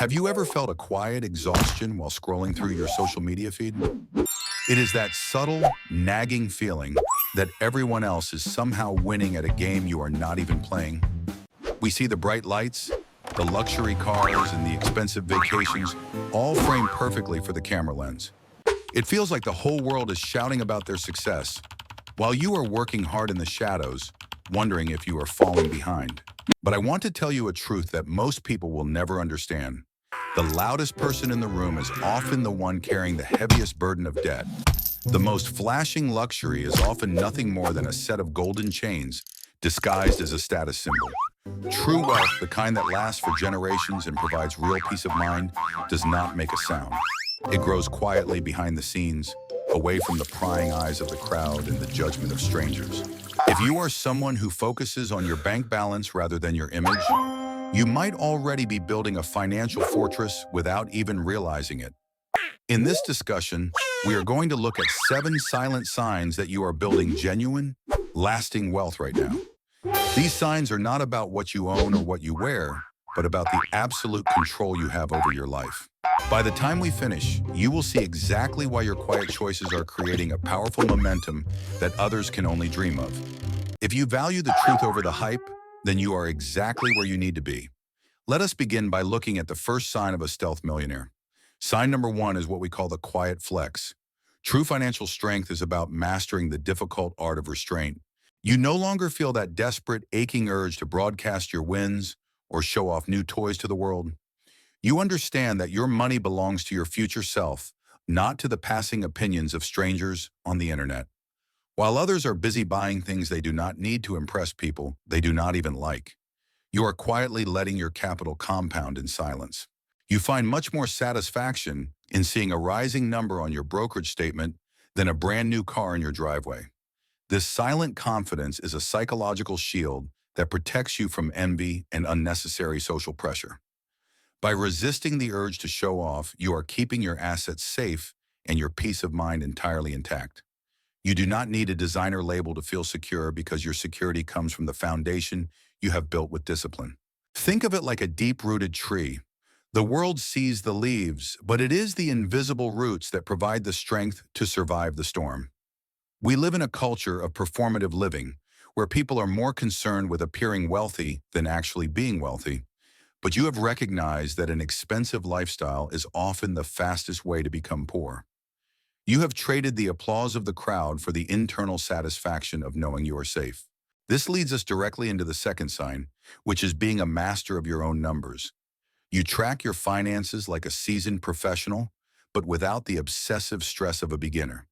Have you ever felt a quiet exhaustion while scrolling through your social media feed? It is that subtle, nagging feeling that everyone else is somehow winning at a game you are not even playing. We see the bright lights, the luxury cars, and the expensive vacations, all framed perfectly for the camera lens. It feels like the whole world is shouting about their success, while you are working hard in the shadows, wondering if you are falling behind. But I want to tell you a truth that most people will never understand. The loudest person in the room is often the one carrying the heaviest burden of debt. The most flashing luxury is often nothing more than a set of golden chains disguised as a status symbol. True wealth, the kind that lasts for generations and provides real peace of mind, does not make a sound. It grows quietly behind the scenes, away from the prying eyes of the crowd and the judgment of strangers. If you are someone who focuses on your bank balance rather than your image, you might already be building a financial fortress without even realizing it. In this discussion, we are going to look at 7 silent signs that you are building genuine, lasting wealth right now. These signs are not about what you own or what you wear, but about the absolute control you have over your life. By the time we finish, you will see exactly why your quiet choices are creating a powerful momentum that others can only dream of. If you value the truth over the hype, then you are exactly where you need to be. Let us begin by looking at the first sign of a stealth millionaire. Sign number 1 is what we call the quiet flex. True financial strength is about mastering the difficult art of restraint. You no longer feel that desperate, aching urge to broadcast your wins or show off new toys to the world. You understand that your money belongs to your future self, not to the passing opinions of strangers on the internet. While others are busy buying things they do not need to impress people they do not even like, you are quietly letting your capital compound in silence. You find much more satisfaction in seeing a rising number on your brokerage statement than a brand new car in your driveway. This silent confidence is a psychological shield that protects you from envy and unnecessary social pressure. By resisting the urge to show off, you are keeping your assets safe and your peace of mind entirely intact. You do not need a designer label to feel secure because your security comes from the foundation you have built with discipline. Think of it like a deep-rooted tree. The world sees the leaves, but it is the invisible roots that provide the strength to survive the storm. We live in a culture of performative living, where people are more concerned with appearing wealthy than actually being wealthy. But you have recognized that an expensive lifestyle is often the fastest way to become poor. You have traded the applause of the crowd for the internal satisfaction of knowing you are safe. This leads us directly into the second sign, which is being a master of your own numbers. You track your finances like a seasoned professional, but without the obsessive stress of a beginner.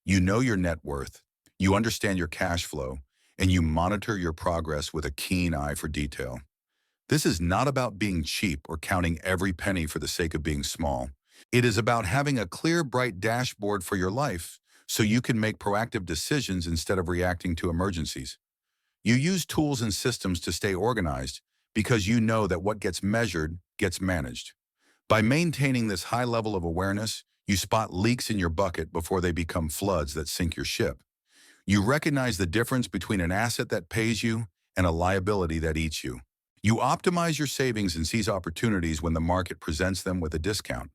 You know your net worth, you understand your cash flow, and you monitor your progress with a keen eye for detail. This is not about being cheap or counting every penny for the sake of being small. It is about having a clear, bright dashboard for your life so you can make proactive decisions instead of reacting to emergencies. You use tools and systems to stay organized because you know that what gets measured gets managed. By maintaining this high level of awareness, you spot leaks in your bucket before they become floods that sink your ship. You recognize the difference between an asset that pays you and a liability that eats you. You optimize your savings and seize opportunities when the market presents them with a discount.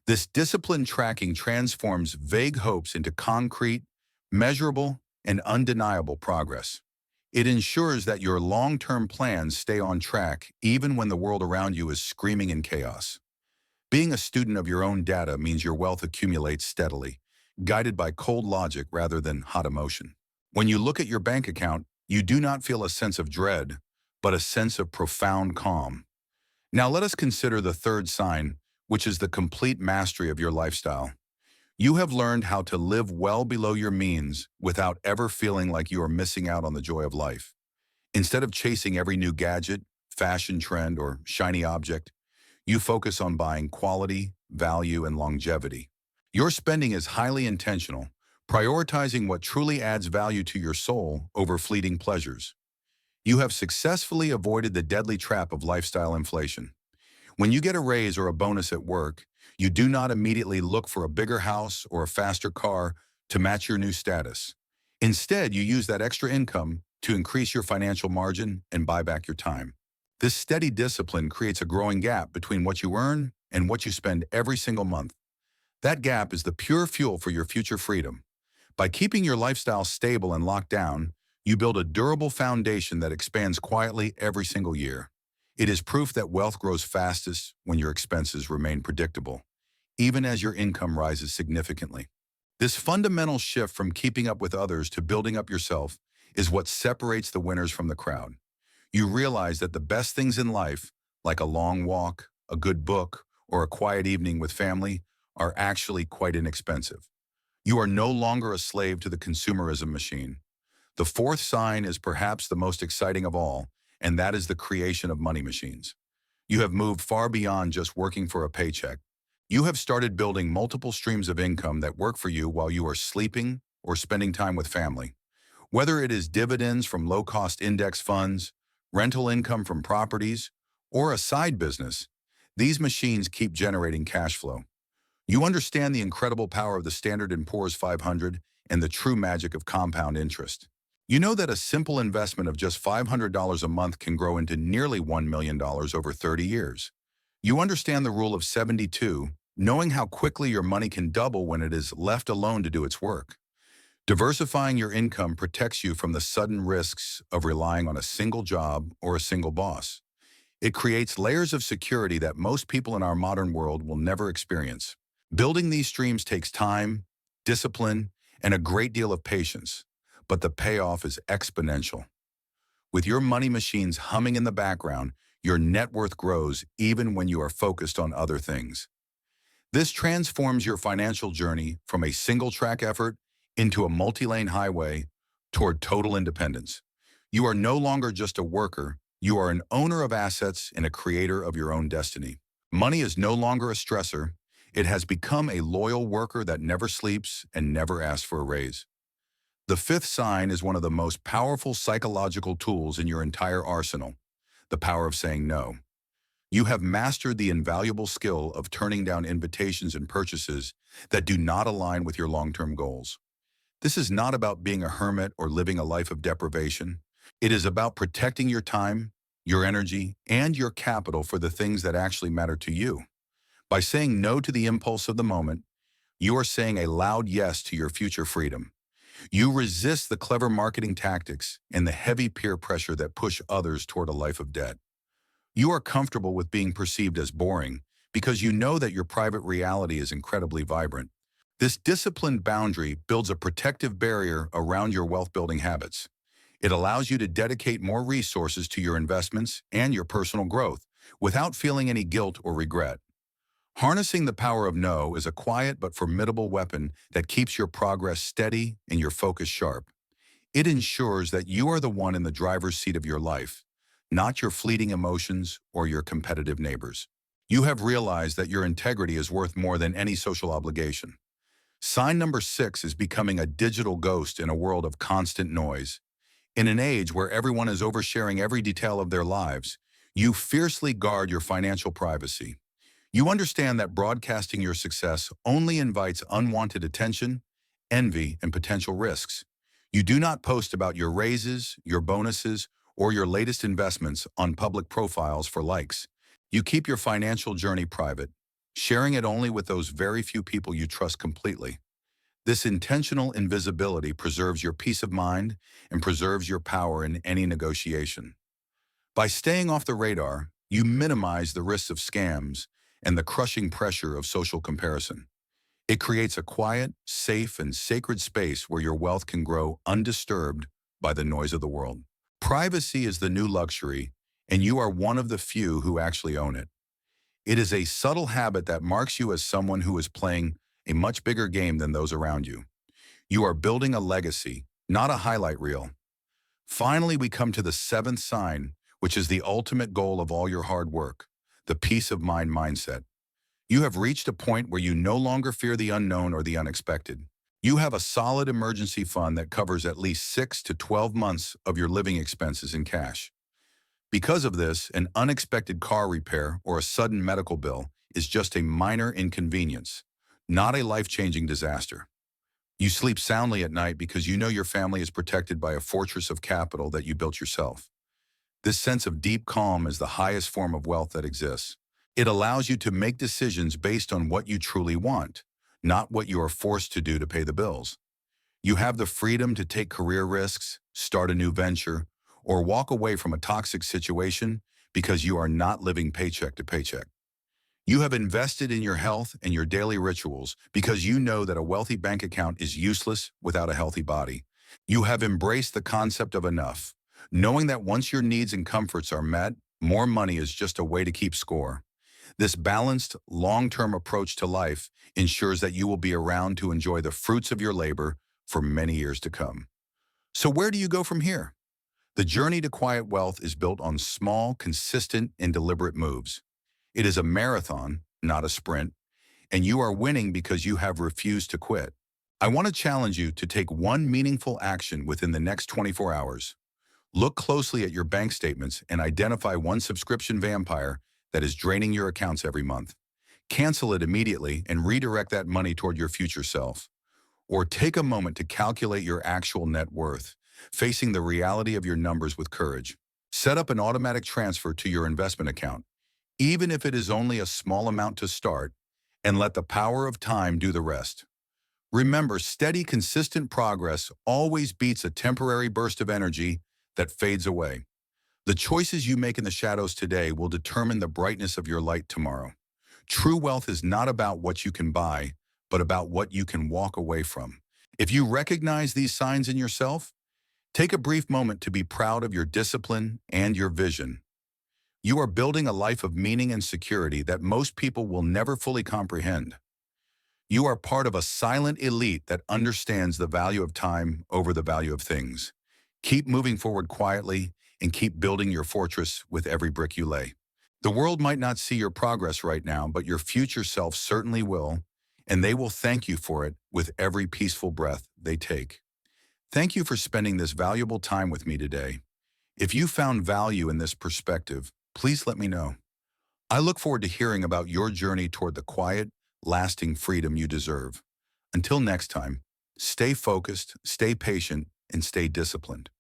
This disciplined tracking transforms vague hopes into concrete, measurable, and undeniable progress. It ensures that your long-term plans stay on track even when the world around you is screaming in chaos. Being a student of your own data means your wealth accumulates steadily, guided by cold logic rather than hot emotion. When you look at your bank account, you do not feel a sense of dread, but a sense of profound calm. Now let us consider the third sign, which is the complete mastery of your lifestyle. You have learned how to live well below your means without ever feeling like you are missing out on the joy of life. Instead of chasing every new gadget, fashion trend, or shiny object, you focus on buying quality, value, and longevity. Your spending is highly intentional, prioritizing what truly adds value to your soul over fleeting pleasures. You have successfully avoided the deadly trap of lifestyle inflation. When you get a raise or a bonus at work, you do not immediately look for a bigger house or a faster car to match your new status. Instead, you use that extra income to increase your financial margin and buy back your time. This steady discipline creates a growing gap between what you earn and what you spend every single month. That gap is the pure fuel for your future freedom. By keeping your lifestyle stable and locked down, you build a durable foundation that expands quietly every single year. It is proof that wealth grows fastest when your expenses remain predictable, even as your income rises significantly. This fundamental shift from keeping up with others to building up yourself is what separates the winners from the crowd. You realize that the best things in life, like a long walk, a good book, or a quiet evening with family, are actually quite inexpensive. You are no longer a slave to the consumerism machine. The fourth sign is perhaps the most exciting of all, and that is the creation of money machines. You have moved far beyond just working for a paycheck. You have started building multiple streams of income that work for you while you are sleeping or spending time with family. Whether it is dividends from low-cost index funds, rental income from properties, or a side business, these machines keep generating cash flow. You understand the incredible power of the Standard & Poor's 500 and the true magic of compound interest. You know that a simple investment of just $500 a month can grow into nearly $1 million over 30 years. You understand the rule of 72, knowing how quickly your money can double when it is left alone to do its work. Diversifying your income protects you from the sudden risks of relying on a single job or a single boss. It creates layers of security that most people in our modern world will never experience. Building these streams takes time, discipline, and a great deal of patience, but the payoff is exponential. With your money machines humming in the background, your net worth grows even when you are focused on other things. This transforms your financial journey from a single-track effort into a multi-lane highway toward total independence. You are no longer just a worker, you are an owner of assets and a creator of your own destiny. Money is no longer a stressor, it has become a loyal worker that never sleeps and never asks for a raise. The fifth sign is one of the most powerful psychological tools in your entire arsenal, the power of saying no. You have mastered the invaluable skill of turning down invitations and purchases that do not align with your long-term goals. This is not about being a hermit or living a life of deprivation. It is about protecting your time, your energy, and your capital for the things that actually matter to you. By saying no to the impulse of the moment, you are saying a loud yes to your future freedom. You resist the clever marketing tactics and the heavy peer pressure that push others toward a life of debt. You are comfortable with being perceived as boring because you know that your private reality is incredibly vibrant. This disciplined boundary builds a protective barrier around your wealth-building habits. It allows you to dedicate more resources to your investments and your personal growth without feeling any guilt or regret. Harnessing the power of no is a quiet but formidable weapon that keeps your progress steady and your focus sharp. It ensures that you are the one in the driver's seat of your life, not your fleeting emotions or your competitive neighbors. You have realized that your integrity is worth more than any social obligation. Sign number 6 is becoming a digital ghost in a world of constant noise. In an age where everyone is oversharing every detail of their lives, you fiercely guard your financial privacy. You understand that broadcasting your success only invites unwanted attention, envy, and potential risks. You do not post about your raises, your bonuses, or your latest investments on public profiles for likes. You keep your financial journey private, sharing it only with those very few people you trust completely. This intentional invisibility preserves your peace of mind and preserves your power in any negotiation. By staying off the radar, you minimize the risks of scams and the crushing pressure of social comparison. It creates a quiet, safe, and sacred space where your wealth can grow undisturbed by the noise of the world. Privacy is the new luxury, and you are one of the few who actually own it. It is a subtle habit that marks you as someone who is playing a much bigger game than those around you. You are building a legacy, not a highlight reel. Finally, we come to the 7th sign, which is the ultimate goal of all your hard work, the peace of mind mindset. You have reached a point where you no longer fear the unknown or the unexpected. You have a solid emergency fund that covers at least 6 to 12 months of your living expenses in cash. Because of this, an unexpected car repair or a sudden medical bill is just a minor inconvenience, not a life-changing disaster. You sleep soundly at night because you know your family is protected by a fortress of capital that you built yourself. This sense of deep calm is the highest form of wealth that exists. It allows you to make decisions based on what you truly want, not what you are forced to do to pay the bills. You have the freedom to take career risks, start a new venture, or walk away from a toxic situation because you are not living paycheck to paycheck. You have invested in your health and your daily rituals because you know that a wealthy bank account is useless without a healthy body. You have embraced the concept of enough, knowing that once your needs and comforts are met, more money is just a way to keep score. This balanced, long-term approach to life ensures that you will be around to enjoy the fruits of your labor for many years to come. So where do you go from here? The journey to quiet wealth is built on small, consistent, and deliberate moves. It is a marathon, not a sprint, and you are winning because you have refused to quit. I want to challenge you to take one meaningful action within the next 24 hours. Look closely at your bank statements and identify one subscription vampire that is draining your accounts every month. Cancel it immediately and redirect that money toward your future self. Or take a moment to calculate your actual net worth, facing the reality of your numbers with courage. Set up an automatic transfer to your investment account, even if it is only a small amount to start, and let the power of time do the rest. Remember, steady, consistent progress always beats a temporary burst of energy that fades away. The choices you make in the shadows today will determine the brightness of your light tomorrow. True wealth is not about what you can buy, but about what you can walk away from. If you recognize these signs in yourself, take a brief moment to be proud of your discipline and your vision. You are building a life of meaning and security that most people will never fully comprehend. You are part of a silent elite that understands the value of time over the value of things. Keep moving forward quietly and keep building your fortress with every brick you lay. The world might not see your progress right now, but your future self certainly will, and they will thank you for it with every peaceful breath they take. Thank you for spending this valuable time with me today. If you found value in this perspective, please let me know. I look forward to hearing about your journey toward the quiet, lasting freedom you deserve. Until next time, stay focused, stay patient, and stay disciplined.